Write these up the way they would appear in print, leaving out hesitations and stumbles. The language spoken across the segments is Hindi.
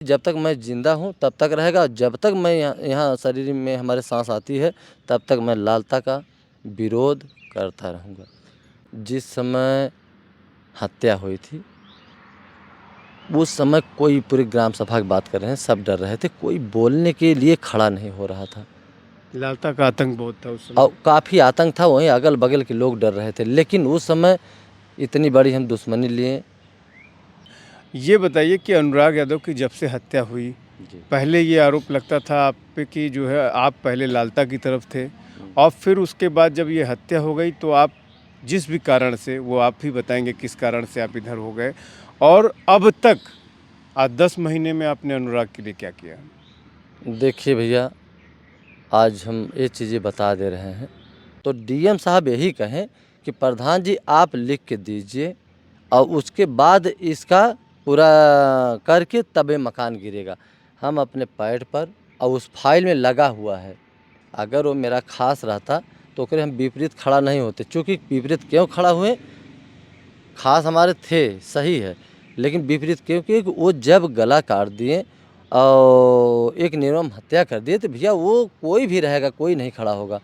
जब तक मैं ज़िंदा हूँ तब तक रहेगा, और जब तक मैं यहाँ शरीर में हमारे सांस आती है तब तक मैं लालता का विरोध करता रहूँगा। जिस समय हत्या हुई थी उस समय कोई, पूरी ग्राम सभा की बात कर रहे हैं, सब डर रहे थे, कोई बोलने के लिए खड़ा नहीं हो रहा था लालता का आतंक बहुत था उस समय। और काफ़ी आतंक था, वहीं अगल-बगल के लोग डर रहे थे। लेकिन उस समय इतनी बड़ी हम दुश्मनी लिए। ये बताइए कि अनुराग यादव की जब से हत्या हुई, जी। पहले ये आरोप लगता था आप पे कि जो है आप पहले लालता की तरफ थे और फिर उसके बाद जब ये हत्या हो गई तो आप जिस भी कारण से, वो आप ही बताएंगे किस कारण से आप इधर हो गए, और अब तक आज 10 महीने में आपने अनुराग के लिए क्या किया? देखिए भैया, आज हम ये चीज़ें बता दे रहे हैं तो डीएम साहब यही कहें कि प्रधान जी आप लिख के दीजिए और उसके बाद इसका पूरा करके तब ये मकान गिरेगा। हम अपने पैर पर और उस फाइल में लगा हुआ है, अगर वो मेरा खास रहता तो ओकरे हम विपरीत खड़ा नहीं होते। चूँकि विपरीत क्यों खड़ा हुए, खास हमारे थे, सही है, लेकिन विपरीत क्योंकि वो जब गला काट दिए और एक निर्मम हत्या कर दिए तो भैया वो कोई भी रहेगा, कोई नहीं खड़ा होगा।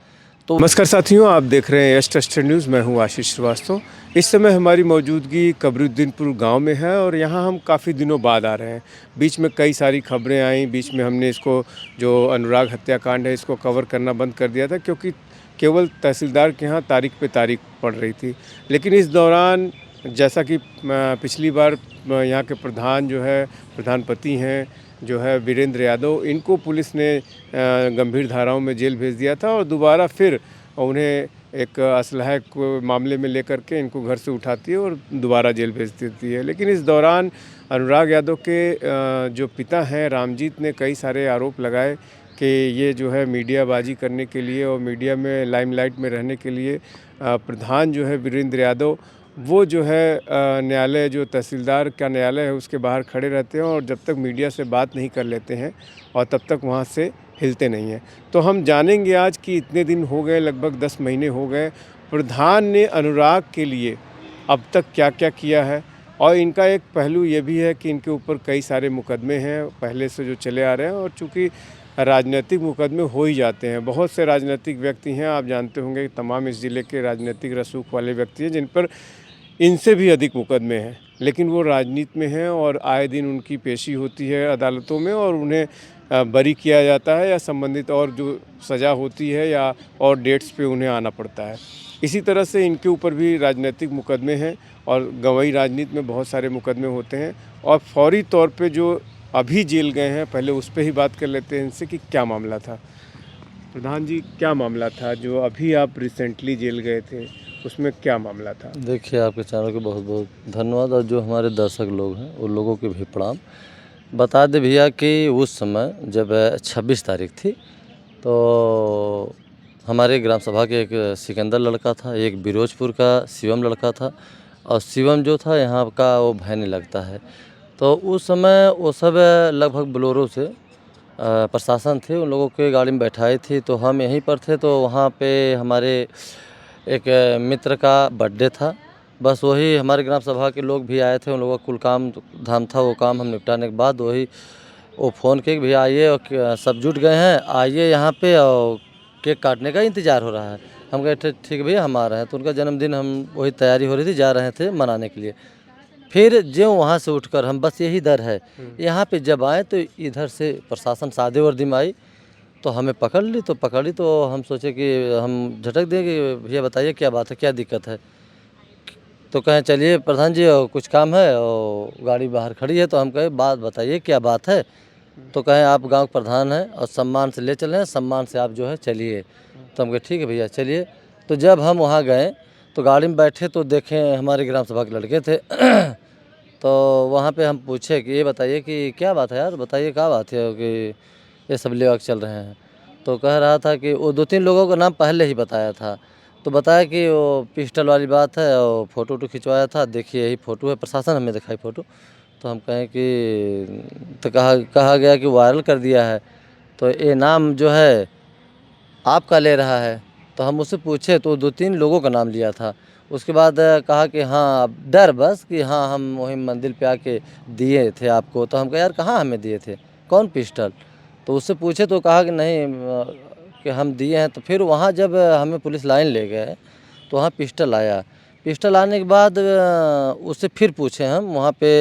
तो नमस्कार साथियों, आप देख रहे हैं एस ट्रस्टेड न्यूज़। मैं हूं आशीष श्रीवास्तव। इस समय हमारी मौजूदगी कबरुद्दीनपुर गांव में है और यहां हम काफ़ी दिनों बाद आ रहे हैं। बीच में कई सारी खबरें आईं, बीच में हमने इसको, जो अनुराग हत्याकांड है, इसको कवर करना बंद कर दिया था क्योंकि केवल तहसीलदार के यहाँ तारीख पे तारीख पड़ रही थी। लेकिन इस दौरान जैसा कि पिछली बार यहाँ के प्रधान जो है, प्रधानपति हैं जो है वीरेंद्र यादव, इनको पुलिस ने गंभीर धाराओं में जेल भेज दिया था और दोबारा फिर उन्हें एक असलहे को मामले में लेकर के इनको घर से उठाती है और दोबारा जेल भेज देती है। लेकिन इस दौरान अनुराग यादव के जो पिता हैं रामजीत ने कई सारे आरोप लगाए कि ये जो है मीडियाबाजी करने के लिए और मीडिया में लाइमलाइट में रहने के लिए प्रधान जो है वीरेंद्र यादव, वो जो है न्यायालय, जो तहसीलदार का न्यायालय है उसके बाहर खड़े रहते हैं और जब तक मीडिया से बात नहीं कर लेते हैं और तब तक वहाँ से हिलते नहीं हैं। तो हम जानेंगे आज कि इतने दिन हो गए, लगभग 10 महीने हो गए, प्रधान ने अनुराग के लिए अब तक क्या-क्या किया है। और इनका एक पहलू ये भी है कि इनके ऊपर कई सारे मुकदमे हैं पहले से जो चले आ रहे हैं, और चूँकि राजनीतिक मुकदमे हो ही जाते हैं, बहुत से राजनीतिक व्यक्ति हैं, आप जानते होंगे, तमाम इस ज़िले के राजनीतिक रसूख वाले व्यक्ति हैं जिन पर इनसे भी अधिक मुकदमे हैं, लेकिन वो राजनीति में हैं और आए दिन उनकी पेशी होती है अदालतों में और उन्हें बरी किया जाता है या संबंधित और जो सज़ा होती है या और डेट्स पे उन्हें आना पड़ता है। इसी तरह से इनके ऊपर भी राजनीतिक मुकदमे हैं और गवई राजनीति में बहुत सारे मुकदमे होते हैं। और फौरी तौर पे जो अभी जेल गए हैं, पहले उस पे ही बात कर लेते हैं इनसे कि क्या मामला था। प्रधान जी, क्या मामला था जो अभी आप रिसेंटली जेल गए थे, उसमें क्या मामला था? देखिए, आपके चैनल को बहुत-बहुत धन्यवाद और जो हमारे दर्शक लोग हैं उन लोगों के भी प्रणाम। बता दें भैया कि उस समय जब 26 तारीख थी तो हमारे ग्राम सभा के एक सिकंदर लड़का था, एक बिरोजपुर का शिवम लड़का था और शिवम जो था यहाँ का वो भैनी लगता है। तो उस समय वो सब लगभग बोलेरो से प्रशासन थे, उन लोगों के गाड़ी में बैठाई थी, तो हम यहीं पर थे। तो वहाँ पे हमारे एक मित्र का बर्थडे था, बस वही हमारे ग्राम सभा के लोग भी आए थे, उन लोगों का कुल काम धाम था, वो काम हम निपटाने के बाद वही वो फ़ोन किए कि भैया आइए, और सब जुट गए हैं, आइए यहाँ पे और केक काटने का इंतज़ार हो रहा है। हम कहे ठीक है भैया, हम आ रहे हैं। तो उनका जन्मदिन, हम वही तैयारी हो रही थी, जा रहे थे मनाने के लिए। फिर ज्यों वहाँ से उठकर हम, बस यही डर है, यहाँ पे जब आए तो इधर से प्रशासन सादे वर्दी में आई तो हमें पकड़ ली तो हम सोचे कि हम झटक दें कि भैया बताइए क्या बात है, क्या दिक्कत है। तो कहें चलिए प्रधान जी और कुछ काम है और गाड़ी बाहर खड़ी है। तो हम कहे बात बताइए क्या बात है। तो कहें आप गांव के प्रधान हैं और सम्मान से ले चलें, सम्मान से आप जो है चलिए। तो हम कहे ठीक है भैया चलिए। तो जब हम वहाँ गए तो गाड़ी में बैठे तो देखें हमारे ग्राम सभा के लड़के थे तो वहाँ पे हम पूछे कि ये बताइए कि क्या बात है यार, बताइए क्या बात है कि ये सब लेकर चल रहे हैं। तो कह रहा था कि वो 2-3 लोगों का नाम पहले ही बताया था। तो बताया कि वो पिस्टल वाली बात है और फ़ोटो वोटो खिंचवाया था, देखिए यही फ़ोटो है, प्रशासन हमें दिखाई फ़ोटो। तो हम कहें कि तो कहा गया कि वायरल कर दिया है, तो ये नाम जो है आपका ले रहा है। तो हम उससे पूछे तो 2-3 लोगों का नाम लिया था। उसके बाद कहा कि हाँ अब डर बस कि हाँ हम वहीं मंदिर पे आके दिए थे आपको। तो हम कहे यार कहाँ हमें दिए थे, कौन पिस्टल? तो उससे पूछे तो कहा कि नहीं कि हम दिए हैं। तो फिर वहाँ जब हमें पुलिस लाइन ले गए तो वहाँ पिस्टल आया। पिस्टल आने के बाद उससे फिर पूछे हम वहाँ पे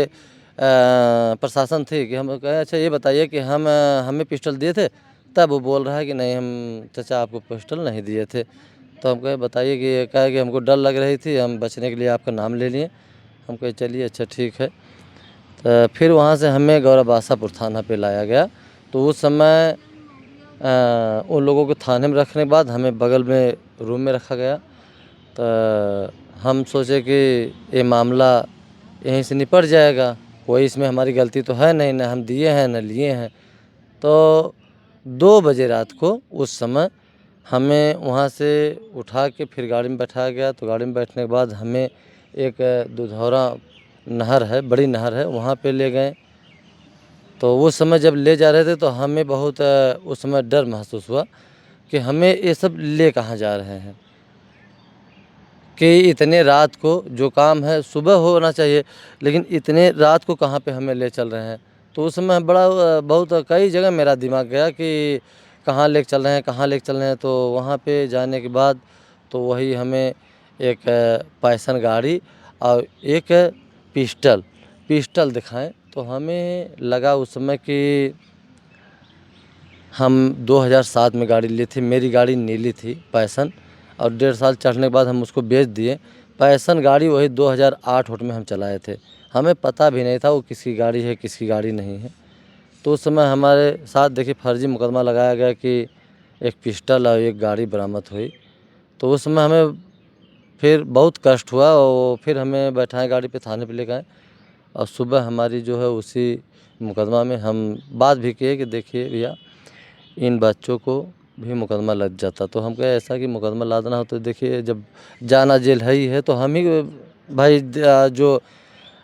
प्रशासन थे कि हम कहे अच्छा ये बताइए कि हमें पिस्टल दिए थे? तब वो बोल रहा है कि नहीं हम चाचा आपको पिस्टल नहीं दिए थे। तो हम कहे बताइए कि कहा कि हमको डर लग रही थी, हम बचने के लिए आपका नाम ले लिए। हम कहे चलिए अच्छा ठीक है। तो फिर वहाँ से हमें गौरव थाना पे लाया गया। तो उस समय उन लोगों को थाने में रखने के बाद हमें बगल में रूम में रखा गया। तो हम सोचे कि ये मामला यहीं से निपट जाएगा, कोई इसमें हमारी गलती तो है नहीं, ना हम दिए हैं ना लिए हैं। तो 2 बजे रात को उस समय हमें वहाँ से उठा के फिर गाड़ी में बैठाया गया। तो गाड़ी में बैठने के बाद हमें एक दुधौरा नहर है, बड़ी नहर है, वहाँ पे ले गए। तो उस समय जब ले जा रहे थे तो हमें बहुत उस समय डर महसूस हुआ कि हमें ये सब ले कहाँ जा रहे हैं, कि इतने रात को जो काम है सुबह होना चाहिए, लेकिन इतने रात को कहाँ पे हमें ले चल रहे हैं। तो उस समय बड़ा बहुत कई जगह मेरा दिमाग गया कि कहाँ लेके चल रहे हैं, कहाँ लेके चल रहे हैं। तो वहाँ पे जाने के बाद तो वही हमें एक पैसन गाड़ी और एक पिस्टल दिखाएं। तो हमें लगा उस समय कि हम 2007 में गाड़ी ली थी, मेरी गाड़ी नीली थी पैसन, और 1.5 साल चढ़ने के बाद हम उसको बेच दिए। पैसन गाड़ी वही 2008 में हम चलाए थे, हमें पता भी नहीं था वो किसकी गाड़ी है किसकी गाड़ी नहीं है। तो उस समय हमारे साथ देखिए फर्जी मुकदमा लगाया गया कि एक पिस्टल और एक गाड़ी बरामद हुई। तो उस समय हमें फिर बहुत कष्ट हुआ और फिर हमें बैठाए गाड़ी पे, थाने पे ले गए। और सुबह हमारी जो है उसी मुकदमा में हम बात भी किए कि देखिए भैया इन बच्चों को भी मुकदमा लग जाता। तो हम कहे ऐसा कि मुकदमा लादना हो तो देखिए जब जाना जेल है ही है तो हम ही भाई जो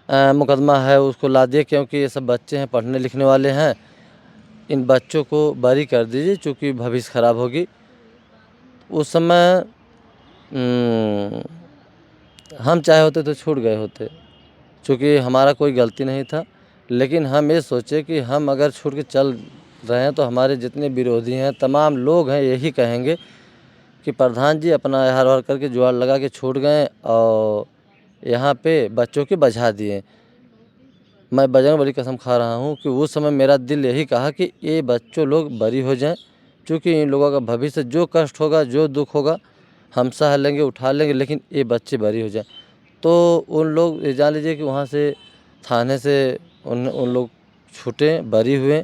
मुकदमा है उसको ला दिए, क्योंकि ये सब बच्चे हैं, पढ़ने लिखने वाले हैं, इन बच्चों को बरी कर दीजिए चूँकि भविष्य ख़राब होगी। उस समय हम चाहे होते तो छूट गए होते, चूँकि हमारा कोई गलती नहीं था। लेकिन हम ये सोचे कि हम अगर छूट के चल रहे हैं तो हमारे जितने विरोधी हैं, तमाम लोग हैं, यही कहेंगे कि प्रधान जी अपना हर हर करके जुगाड़ लगा के छूट गए और यहाँ पे बच्चों के बझा दिए। मैं बजरंगबली कसम खा रहा हूँ कि उस समय मेरा दिल यही कहा कि ये बच्चों लोग बरी हो जाएं, क्योंकि इन लोगों का भविष्य जो कष्ट होगा जो दुख होगा हम सह लेंगे, उठा लेंगे, लेकिन ये बच्चे बरी हो जाएं। तो उन लोग ये जान लीजिए कि वहाँ से थाने से उन लोग छूटे, बरी हुए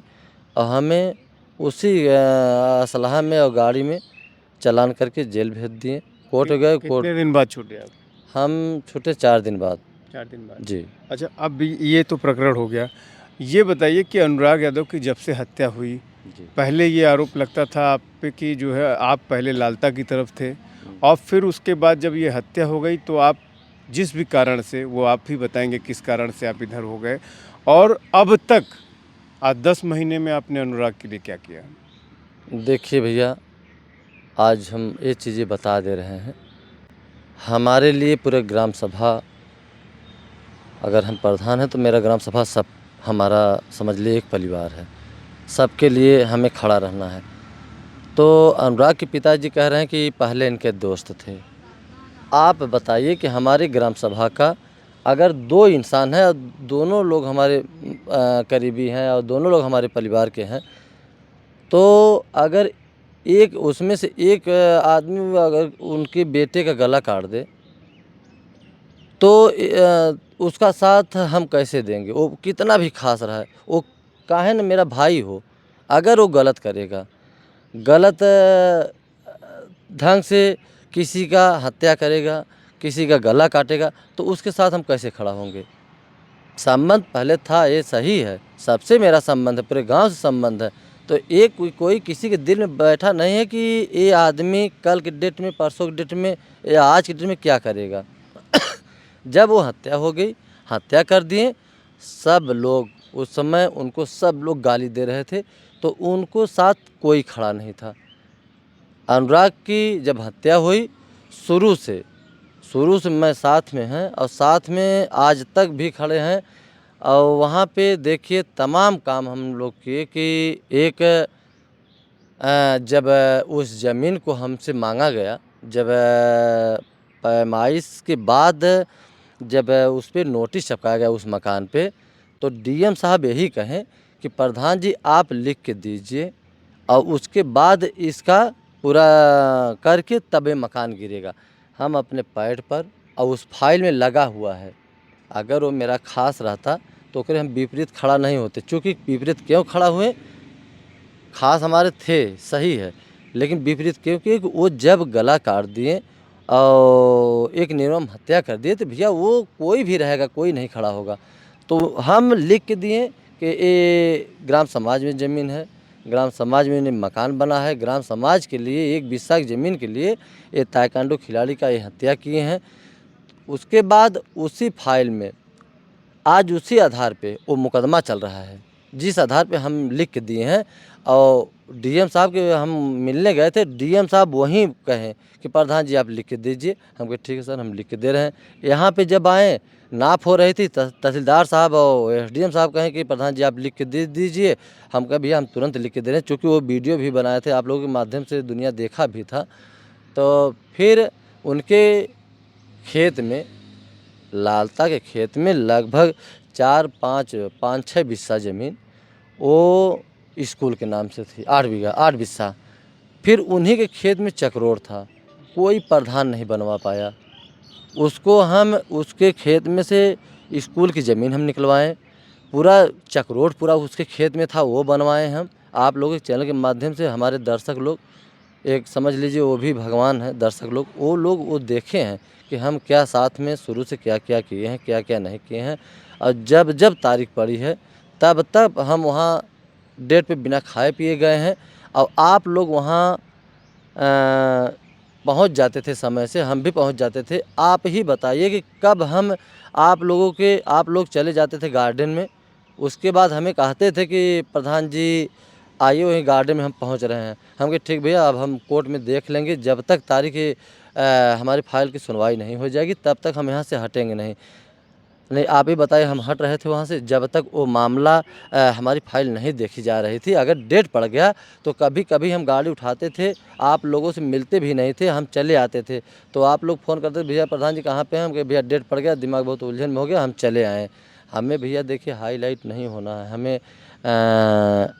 और हमें उसी असलहा में और गाड़ी में चालान करके जेल भेज दिए। कोर्ट गए, कोर्ट कितने दिन बाद छूटे आप? हम छूटे 4 दिन बाद। 4 दिन बाद। जी। अच्छा, अब ये तो प्रकरण हो गया। ये बताइए कि अनुराग यादव की जब से हत्या हुई, जी। पहले ये आरोप लगता था आप पे कि जो है आप पहले लालता की तरफ थे, और फिर उसके बाद जब ये हत्या हो गई तो आप जिस भी कारण से, वो आप ही बताएंगे किस कारण से आप इधर हो गए, और अब तक आज 10 महीने में आपने अनुराग के लिए क्या किया? देखिए भैया, आज हम ये चीज़ें बता दे रहे हैं, हमारे लिए पूरे ग्राम सभा, अगर हम प्रधान हैं तो मेरा ग्राम सभा सब हमारा समझ लिए एक परिवार है, सबके लिए हमें खड़ा रहना है। तो अनुराग के पिताजी कह रहे हैं कि पहले इनके दोस्त थे। आप बताइए कि हमारी ग्राम सभा का अगर 2 इंसान हैं और दोनों लोग हमारे करीबी हैं और दोनों लोग हमारे परिवार के हैं, तो अगर एक उसमें से एक आदमी अगर उनके बेटे का गला काट दे तो उसका साथ हम कैसे देंगे? वो कितना भी ख़ास रहा है, वो काहे न मेरा भाई हो, अगर वो गलत करेगा, गलत ढंग से किसी का हत्या करेगा, किसी का गला काटेगा, तो उसके साथ हम कैसे खड़ा होंगे? संबंध पहले था, ये सही है, सबसे मेरा संबंध है, पूरे गांव से संबंध है। तो ये कोई किसी के दिल में बैठा नहीं है कि ये आदमी कल की डेट में, परसों की डेट में या आज की डेट में क्या करेगा। जब वो हत्या हो गई, हत्या कर दिए, सब लोग उस समय उनको सब लोग गाली दे रहे थे, तो उनको साथ कोई खड़ा नहीं था। अनुराग की जब हत्या हुई, शुरू से शुरू से मैं साथ में हैं और साथ में आज तक भी खड़े हैं। और वहाँ पे देखिए तमाम काम हम लोग किए कि एक जब उस ज़मीन को हमसे मांगा गया, जब पैमाइश के बाद जब उस पे नोटिस छपकाया गया उस मकान पे, तो डीएम साहब यही कहें कि प्रधान जी आप लिख के दीजिए और उसके बाद इसका पूरा करके तब ये मकान गिरेगा। हम अपने पैर पर और उस फाइल में लगा हुआ है, अगर वो मेरा खास रहता तो ओकरे हम विपरीत खड़ा नहीं होते। चूँकि विपरीत क्यों खड़ा हुए, खास हमारे थे सही है, लेकिन विपरीत क्योंकि वो जब गला काट दिए और एक निर्मम हत्या कर दिए तो भैया वो कोई भी रहेगा, कोई नहीं खड़ा होगा। तो हम लिख के दिए कि ये ग्राम समाज में ज़मीन है, ग्राम समाज में मकान बना है, ग्राम समाज के लिए एक बिस्सा की ज़मीन के लिए ये ताइक्वांडो खिलाड़ी का ये हत्या किए हैं। उसके बाद उसी फाइल में आज उसी आधार पे वो मुकदमा चल रहा है, जिस आधार पे हम लिख के दिए हैं। और डीएम साहब के हम मिलने गए थे, डीएम साहब वहीं कहें कि प्रधान जी आप लिख के दीजिए। हम कहे ठीक है सर, हम लिख के दे रहे हैं। यहाँ पे जब आए नाप हो रही थी, तहसीलदार साहब और एसडीएम साहब कहें कि प्रधान जी आप लिख के दे दीजिए। हम कहे भैया हम तुरंत लिख के दे रहे हैं, चूँकि वो वीडियो भी बनाए थे, आप लोगों के माध्यम से दुनिया देखा भी था। तो फिर उनके खेत में, लालता के खेत में लगभग 4-5-6 बिस्सा ज़मीन वो स्कूल के नाम से थी, 8 बिस्सा। फिर उन्हीं के खेत में चकरोट था, कोई प्रधान नहीं बनवा पाया उसको। हम उसके खेत में से स्कूल की ज़मीन हम निकलवाएं, पूरा चकरोट पूरा उसके खेत में था वो बनवाएं हम। आप लोगों के चैनल के माध्यम से हमारे दर्शक लोग, एक समझ लीजिए वो भी भगवान है, दर्शक लोग वो देखे हैं कि हम क्या साथ में शुरू से क्या क्या किए हैं, क्या क्या नहीं किए हैं। और जब जब तारीख पड़ी है तब तब हम वहाँ डेट पे बिना खाए पिए गए हैं। और आप लोग वहाँ पहुँच जाते थे समय से, हम भी पहुँच जाते थे। आप ही बताइए कि कब हम आप लोग चले जाते थे गार्डन में, उसके बाद हमें कहते थे कि प्रधान जी आइए वहीं गार्डन में हम पहुंच रहे हैं। हम कहे ठीक भैया अब हम कोर्ट में देख लेंगे, जब तक हमारी फाइल की सुनवाई नहीं हो जाएगी तब तक हम यहाँ से हटेंगे नहीं। नहीं आप ही बताइए, हम हट रहे थे वहाँ से जब तक वो मामला हमारी फाइल नहीं देखी जा रही थी। अगर डेट पड़ गया तो कभी कभी हम गाड़ी उठाते थे, आप लोगों से मिलते भी नहीं थे, हम चले आते थे। तो आप लोग फ़ोन करते भैया प्रधान जी कहाँ पे हैं, हम कहे भैया डेट पड़ गया, दिमाग बहुत उलझन में हो गया, हम चले आए। हमें भैया देखिए हाईलाइट नहीं होना है, हमें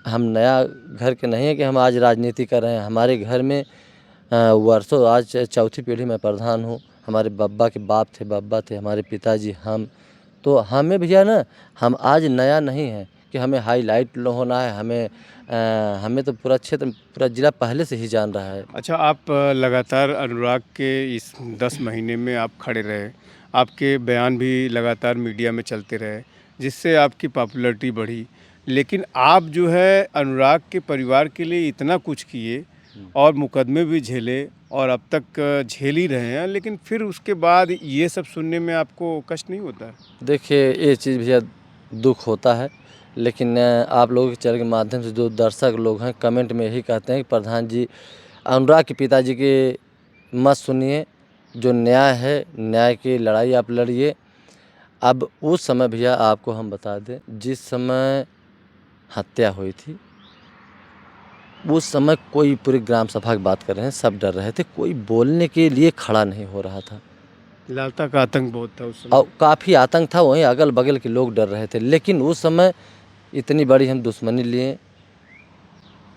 हम नया घर के नहीं है कि हम आज राजनीति कर रहे हैं। हमारे घर में वर्षों, आज चौथी पीढ़ी में प्रधान हूँ। हमारे बब्बा के बाप थे, बब्बा थे, हमारे पिताजी, हम। तो हमें भैया ना, हम आज नया नहीं है कि हमें हाईलाइट होना है। हमें तो पूरा क्षेत्र, पूरा ज़िला पहले से ही जान रहा है। अच्छा, आप लगातार अनुराग के इस 10 महीने में आप खड़े रहे, आपके बयान भी लगातार मीडिया में चलते रहे, जिससे आपकी पॉपुलैरिटी बढ़ी। लेकिन आप जो है अनुराग के परिवार के लिए इतना कुछ किए और मुकदमे भी झेले और अब तक झेल ही रहे हैं, लेकिन फिर उसके बाद ये सब सुनने में आपको कष्ट नहीं होता है? देखिए ये चीज़ भैया दुख होता है, लेकिन आप लोगों के चैनल के माध्यम से जो दर्शक लोग हैं कमेंट में यही कहते हैं कि प्रधान जी अनुराग के पिताजी के मत सुनिए, जो न्याय है, न्याय की लड़ाई आप लड़िए। अब उस समय भैया आपको हम बता दें, जिस समय हत्या हुई थी उस समय कोई, पूरी ग्राम सभा की बात कर रहे हैं, सब डर रहे थे, कोई बोलने के लिए खड़ा नहीं हो रहा था। लालता का आतंक बहुत था उस समय। और काफ़ी आतंक था, वहीं अगल बगल के लोग डर रहे थे। लेकिन उस समय इतनी बड़ी हम दुश्मनी लिए,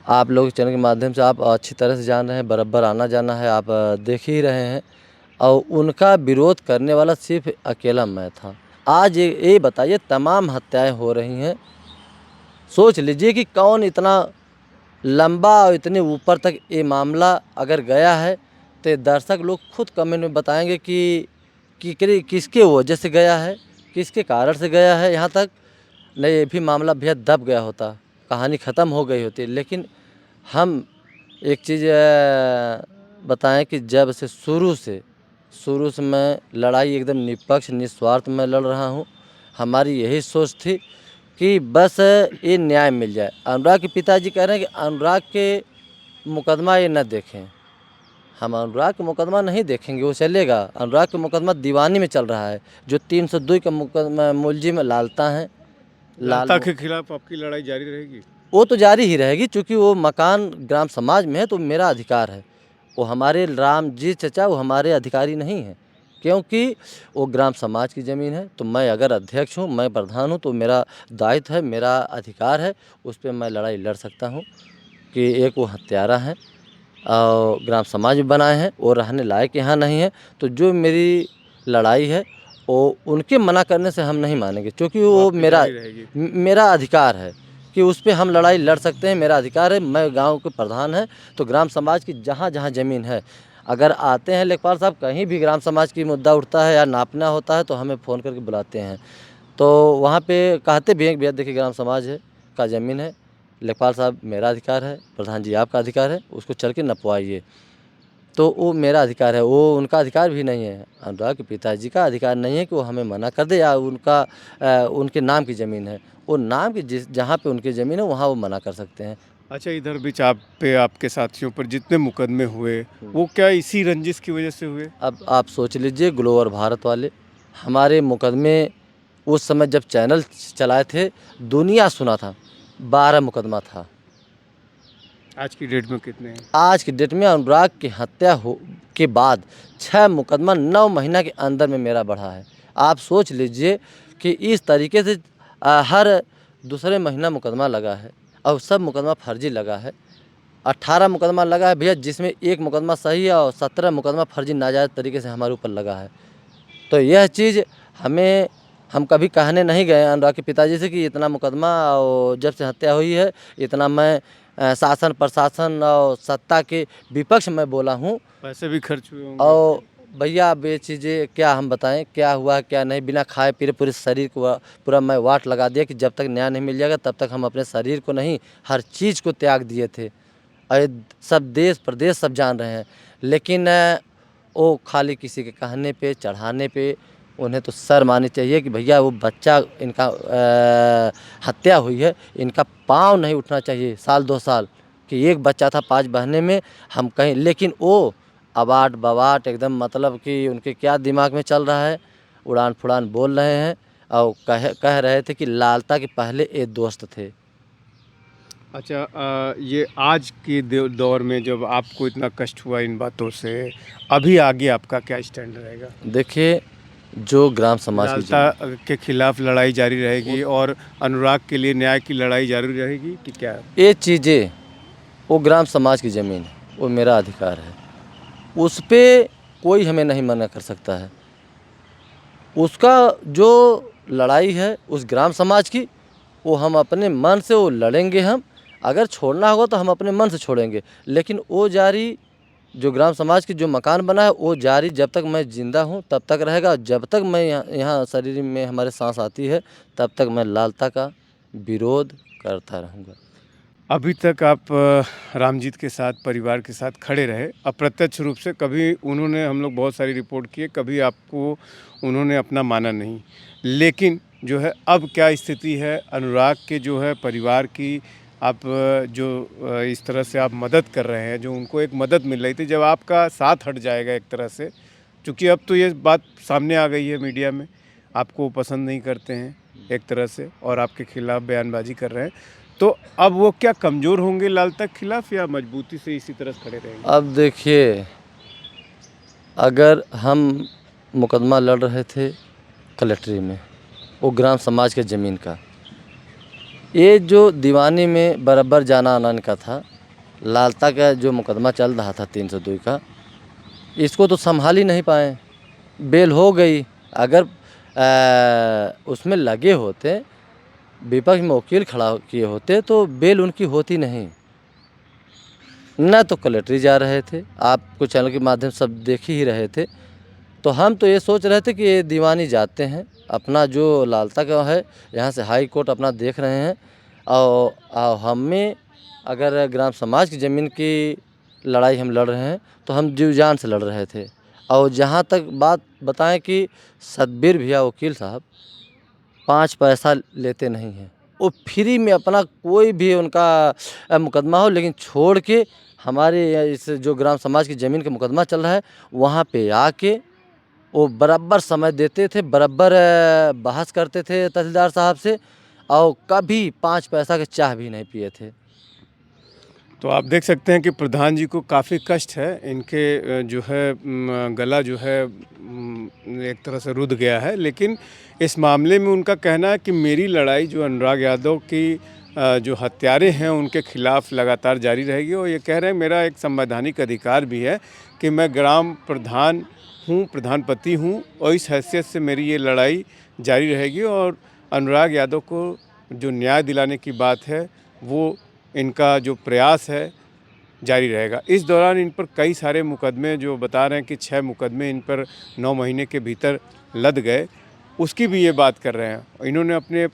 आप लोग चैनल के माध्यम से आप अच्छी तरह से जान रहे हैं, बराबर आना जाना है, आप देख ही रहे हैं। और उनका विरोध करने वाला सिर्फ अकेला मैं था। आज ये बताइए तमाम हत्याएं हो रही हैं, सोच लीजिए कि कौन इतना लंबा और इतने ऊपर तक ये मामला अगर गया है, तो दर्शक लोग खुद कमेंट में बताएंगे कि किसके वजह से गया है, किसके कारण से गया है यहाँ तक। नहीं ये भी मामला भैया दब गया होता, कहानी ख़त्म हो गई होती। लेकिन हम एक चीज़ बताएं कि जब से शुरू से मैं लड़ाई एकदम निष्पक्ष निस्वार्थ में लड़ रहा हूँ। हमारी यही सोच थी कि बस ये न्याय मिल जाए। अनुराग के पिताजी कह रहे हैं कि अनुराग के मुकदमा ये न देखें, हम अनुराग का मुकदमा नहीं देखेंगे, वो चलेगा। अनुराग का मुकदमा दीवानी में चल रहा है। जो 302 का मुकदमा मुलजिम लालता है, लालता के खिलाफ आपकी लड़ाई जारी रहेगी? वो तो जारी ही रहेगी, क्योंकि वो मकान ग्राम समाज में है तो मेरा अधिकार है। वो हमारे राम जी चचा वो हमारे अधिकारी नहीं हैं, क्योंकि वो ग्राम समाज की ज़मीन है। तो मैं अगर अध्यक्ष हूँ, मैं प्रधान हूँ, तो मेरा दायित्व है, मेरा अधिकार है, उस पर मैं लड़ाई लड़ सकता हूँ। कि एक वो हत्यारा है और ग्राम समाज में बनाए हैं, वो रहने लायक यहाँ नहीं है। तो जो मेरी लड़ाई है वो उनके मना करने से हम नहीं मानेंगे, क्योंकि वो आपकी मेरा जारी रहेगी। मेरा अधिकार है कि उस पे हम लड़ाई लड़ सकते हैं। मेरा अधिकार है, मैं गांव के प्रधान है, तो ग्राम समाज की जहाँ जहाँ ज़मीन है, अगर आते हैं लेखपाल साहब, कहीं भी ग्राम समाज की मुद्दा उठता है या नापना होता है तो हमें फ़ोन करके बुलाते हैं। तो वहाँ पे कहते भी हैं कि भैया देखिए ग्राम समाज है का ज़मीन है, लेखपाल साहब मेरा अधिकार है, प्रधान जी आपका अधिकार है, उसको चल के नपवाइए। तो वो मेरा अधिकार है, वो उनका अधिकार भी नहीं है। अनुराग के पिताजी का अधिकार नहीं है कि वो हमें मना कर दे, या उनके नाम की ज़मीन है, वो नाम की जहाँ पे उनकी ज़मीन है वहाँ वो मना कर सकते हैं। अच्छा, इधर बीच आप पे आपके साथियों पर जितने मुकदमे हुए, वो क्या इसी रंजिश की वजह से हुए? अब आप सोच लीजिए, ग्लोबल भारत वाले हमारे मुकदमे उस समय जब चैनल चलाए थे, दुनिया सुना था, 12 मुकदमा था। आज की डेट में कितने हैं? आज की डेट में अनुराग की हत्या हो के बाद 6 मुकदमा 9 महीना के अंदर में मेरा बढ़ा है। आप सोच लीजिए कि इस तरीके से हर दूसरे महीना मुकदमा लगा है, और सब मुकदमा फर्जी लगा है। 18 मुकदमा लगा है भैया, जिसमें 1 मुकदमा सही है और 17 मुकदमा फर्जी नाजायज़ तरीके से हमारे ऊपर लगा है। तो यह चीज़ हम कभी कहने नहीं गए अनुराग के पिताजी से कि इतना मुकदमा, और जब से हत्या हुई है इतना मैं शासन प्रशासन और सत्ता के विपक्ष में बोला हूँ। पैसे भी खर्च हुए होंगे और आपके? भैया अब ये चीज़ें क्या हम बताएं, क्या हुआ क्या नहीं, बिना खाए पीए पूरे शरीर को पूरा मैं वाट लगा दिया कि जब तक न्याय नहीं मिल जाएगा तब तक हम अपने शरीर को नहीं, हर चीज़ को त्याग दिए थे। और सब देश प्रदेश सब जान रहे हैं, लेकिन वो खाली किसी के कहने पे चढ़ाने पे उन्हें तो शर्म आनी चाहिए कि भैया वो बच्चा इनका हत्या हुई है, इनका पाँव नहीं उठना चाहिए साल 2 साल, कि एक बच्चा था 5 बहने में हम कहीं, लेकिन वो अबाट बबाट एकदम, मतलब कि उनके क्या दिमाग में चल रहा है, उड़ान फुड़ान बोल रहे हैं। और कह रहे थे कि लालता के पहले ये दोस्त थे। अच्छा, ये आज के दौर में जब आपको इतना कष्ट हुआ इन बातों से, अभी आगे आपका क्या स्टैंड रहेगा? देखिए, जो ग्राम समाज की लालता के खिलाफ लड़ाई जारी रहेगी और अनुराग के लिए न्याय की लड़ाई जारी रहेगी कि क्या? ये चीज़ें, वो ग्राम समाज की ज़मीन है, वो मेरा अधिकार है, उस पे कोई हमें नहीं मना कर सकता है। उसका जो लड़ाई है उस ग्राम समाज की, वो हम अपने मन से वो लड़ेंगे। हम अगर छोड़ना होगा तो हम अपने मन से छोड़ेंगे, लेकिन वो जारी जो ग्राम समाज की जो मकान बना है वो जारी जब तक मैं ज़िंदा हूँ तब तक रहेगा। जब तक मैं यहाँ शरीर में हमारे सांस आती है तब तक मैं लालता का विरोध करता रहूँगा। अभी तक आप रामजीत के साथ, परिवार के साथ खड़े रहे, अप्रत्यक्ष रूप से कभी उन्होंने, हम लोग बहुत सारी रिपोर्ट किए, कभी आपको उन्होंने अपना माना नहीं। लेकिन जो है अब क्या स्थिति है अनुराग के जो है परिवार की, आप जो इस तरह से आप मदद कर रहे हैं, जो उनको एक मदद मिल रही थी, जब आपका साथ हट जाएगा एक तरह से, क्योंकि अब तो ये बात सामने आ गई है मीडिया में, आपको पसंद नहीं करते हैं एक तरह से और आपके खिलाफ बयानबाजी कर रहे हैं, तो अब वो क्या कमज़ोर होंगे लालता के खिलाफ या मजबूती से इसी तरह खड़े रहेंगे? अब देखिए, अगर हम मुकदमा लड़ रहे थे कलेक्ट्री में, वो ग्राम समाज के ज़मीन का, ये जो दीवानी में बराबर जाना आना का था, लालता का जो मुकदमा चल रहा था 302 का, इसको तो संभाल ही नहीं पाए। बेल हो गई, अगर उसमें लगे होते, विपक्ष में वकील खड़ा किए होते तो बेल उनकी होती नहीं। न तो कलेक्ट्री जा रहे थे, आपको चैनल के माध्यम से सब देख ही रहे थे। तो हम तो ये सोच रहे थे कि ये दीवानी जाते हैं, अपना जो लालता का है यहाँ से हाई कोर्ट अपना देख रहे हैं, और हमें अगर ग्राम समाज की ज़मीन की लड़ाई हम लड़ रहे हैं तो हम जीव जान से लड़ रहे थे। और जहाँ तक बात बताएं कि सतबीर भैया वकील साहब 5 पैसा लेते नहीं हैं, वो फ्री में अपना कोई भी उनका मुकदमा हो, लेकिन छोड़ के हमारे इस जो ग्राम समाज की ज़मीन का मुकदमा चल रहा है वहाँ पे आके वो बराबर समय देते थे, बराबर बहस करते थे तहसीलदार साहब से और कभी 5 पैसा का चाय भी नहीं पिए थे। तो आप देख सकते हैं कि प्रधान जी को काफ़ी कष्ट है। इनके जो है गला जो है एक तरह से रुध गया है, लेकिन इस मामले में उनका कहना है कि मेरी लड़ाई जो अनुराग यादव की जो हत्यारे हैं उनके खिलाफ लगातार जारी रहेगी। और ये कह रहे हैं मेरा एक संवैधानिक अधिकार भी है कि मैं ग्राम प्रधान हूँ, प्रधानपति हूँ और इस हैसियत से मेरी ये लड़ाई जारी रहेगी। और अनुराग यादव को जो न्याय दिलाने की बात है वो इनका जो प्रयास है जारी रहेगा। इस दौरान इन पर कई सारे मुकदमे जो बता रहे हैं कि 6 मुकदमे इन पर 9 महीने के भीतर लद गए, उसकी भी ये बात कर रहे हैं। इन्होंने अपने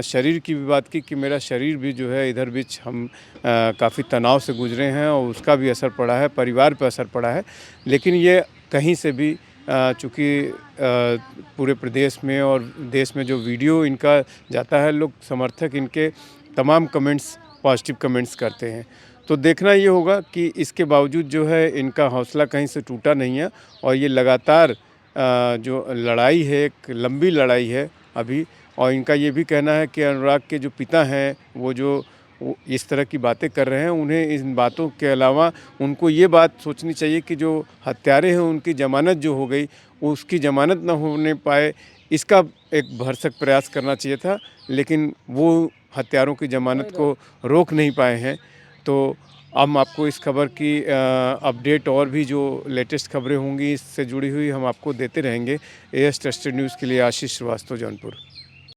शरीर की भी बात की कि मेरा शरीर भी जो है इधर बीच हम काफ़ी तनाव से गुजरे हैं और उसका भी असर पड़ा है, परिवार पर असर पड़ा है। लेकिन ये कहीं से भी चूँकि पूरे प्रदेश में और देश में जो वीडियो इनका जाता है, लोग समर्थक इनके तमाम कमेंट्स पॉजिटिव कमेंट्स करते हैं। तो देखना ये होगा कि इसके बावजूद जो है इनका हौसला कहीं से टूटा नहीं है और ये लगातार जो लड़ाई है, एक लंबी लड़ाई है अभी। और इनका ये भी कहना है कि अनुराग के जो पिता हैं वो इस तरह की बातें कर रहे हैं, उन्हें इन बातों के अलावा उनको ये बात सोचनी चाहिए कि जो हत्यारे हैं उनकी ज़मानत जो हो गई, उसकी ज़मानत ना होने पाए, इसका एक भरसक प्रयास करना चाहिए था। लेकिन वो हत्यारों की ज़मानत को रोक नहीं पाए हैं। तो हम आपको इस खबर की अपडेट और भी जो लेटेस्ट खबरें होंगी इससे जुड़ी हुई हम आपको देते रहेंगे। एएस ट्रस्टेड न्यूज़ के लिए आशीष श्रीवास्तव, जौनपुर।